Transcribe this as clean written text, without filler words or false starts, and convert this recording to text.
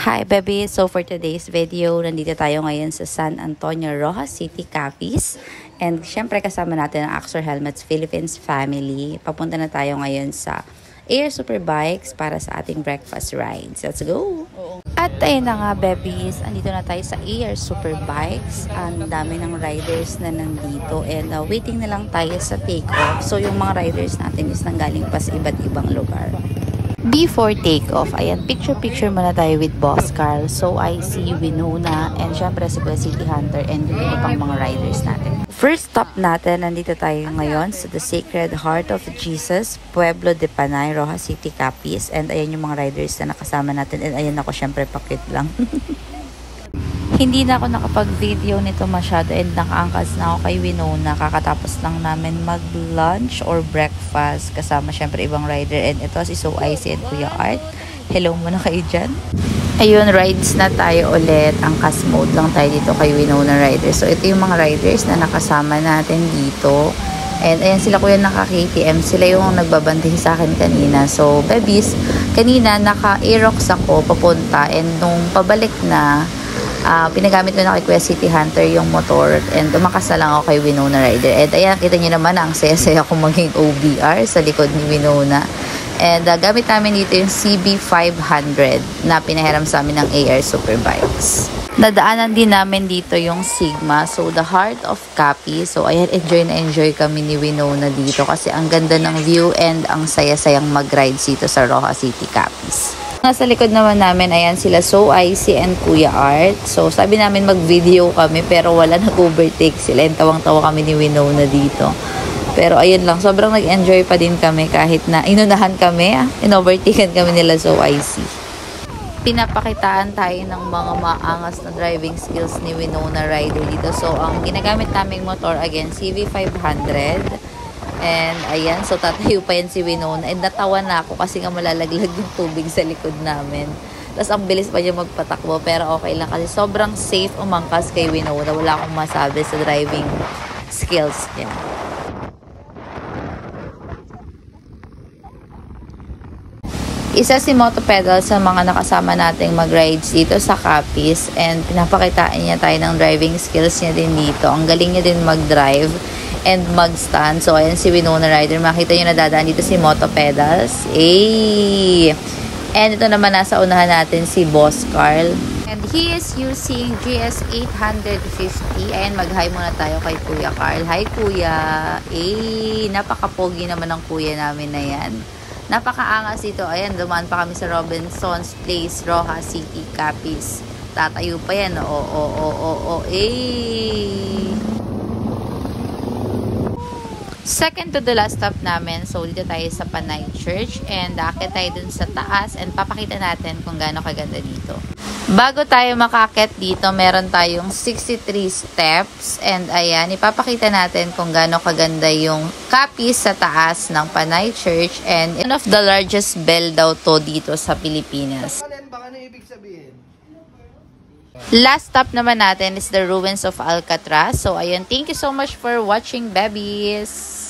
Hi baby! So for today's video, nandito tayo ngayon sa San Antonio, Rojas City, Capiz. And syempre kasama natin ang Axor Helmets Philippines family. Papunta na tayo ngayon sa Air Superbikes para sa ating breakfast rides. Let's go! At ayun na nga babies, andito na tayo sa Air Superbikes. Ang dami ng riders na nandito and waiting na lang tayo sa take-off. So yung mga riders natin is nanggaling pa sa iba't ibang lugar. Before takeoff, ayan, picture-picture muna tayo with Boss Carl. So, I see Winona and syempre si City Hunter and yung iba pang mga riders natin. First stop natin, nandito tayo ngayon sa The Sacred Heart of Jesus, Pueblo de Panay, Rojas City, Capiz. And ayan yung mga riders na nakasama natin. And ayan ako, syempre pakit lang. Hindi na ako nakapag-video nito masyado and nakaangkas na ako kay Winona. Kakatapos lang namin mag-lunch or breakfast kasama syempre ibang rider. And ito si So Icy and Kuya Art. Hello muna kayo dyan. Ayun, rides na tayo ulit. Angkas mode lang tayo dito kay Winona Rider. So ito yung mga riders na nakasama natin dito. And ayan sila kuya naka-KTM. Sila yung nagbabantay sa akin kanina. So babies, kanina naka-Aerox ako papunta. And nung pabalik na, pinagamit ko na kay Kuya City Hunter yung motor and umakas na lang ako kay Winona Rider. And ayan, kita nyo naman ang saya-saya kong maging OBR sa likod ni Winona. And gamit namin dito yung CB500 na pinahiram sa amin ng AR Superbikes. Nadaanan din namin dito yung Sigma, so the heart of Capiz. So ayan, enjoy na enjoy kami ni Winona dito kasi ang ganda ng view and ang saya-sayang mag-rides dito sa Rojas City, Capiz. Nasa likod naman namin, ayan sila So Icy and Kuya Art. So sabi namin mag-video kami pero wala nag-overtake sila. And tawang-tawa kami ni Winona dito. Pero ayun lang, sobrang nag-enjoy pa din kami kahit na inunahan kami. In-overtaken kami nila So Icy. Pinapakitaan tayo ng mga maangas na driving skills ni Winona Rider dito. So ang ginagamit naming motor, again, CB500. And ayan, so tatayo pa yan si Winona. And natawa na ako kasi nga malalaglag yung tubig sa likod namin. Tapos ang bilis pa niya magpatakbo. Pero okay lang kasi sobrang safe umangkas kay Winona. Wala akong masabi sa driving skills niya. Isa si Moto Pedal sa mga nakasama nating mag-rides dito sa Capiz. And pinapakitaan niya tayo ng driving skills niya din dito. Ang galing niya din mag-drive and mag-stand. So, ayan si Winona Rider. Makita nyo na dadaan dito si Moto Pedals. Ay! And ito naman nasa unahan natin si Boss Carl. And he is using GS850. Ayan, mag-hi muna tayo kay Kuya Carl. Hi, Kuya! Ay! Napaka-pogi naman ng kuya namin na yan. Napaka-angas ito. Ayan, dumaan pa kami sa Robinson's Place, Rojas City, Capiz. Tatayo pa yan. Ay! Second to the last stop namin, so dito tayo sa Panay Church and akit tayo dun sa taas and papakita natin kung gaano kaganda dito. Bago tayo makakit dito, meron tayong 63 steps and ayan, ipapakita natin kung gaano kaganda yung Capiz sa taas ng Panay Church and one of the largest bell daw to dito sa Pilipinas. Baka ano ibig sabihin? Last stop naman natin is the ruins of Alcatraz. So ayun, thank you so much for watching, babies!